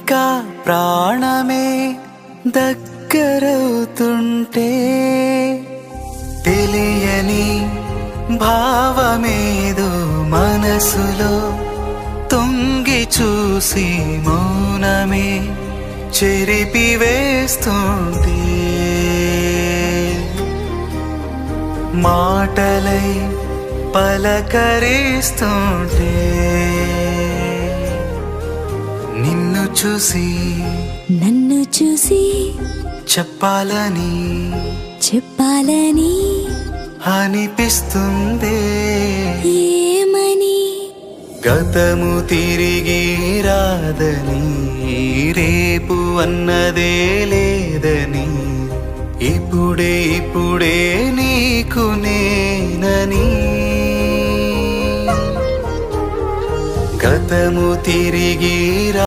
ఇక ప్రాణమే దగ్గరవుతుంటే తెలియని భావమేదో మనసులో తొంగి చూసి మౌనమే చెరిపి వేస్తుంటే మాటలై పలకరిస్తుంటే నిన్ను చూసి నన్ను చూసి చెప్పాలని అనిపిస్తుందే ఏమని గతము తిరిగి రాదని రేపు అన్నదే లేదని ఇప్పుడే నీకు నేనని గతము తిరిగి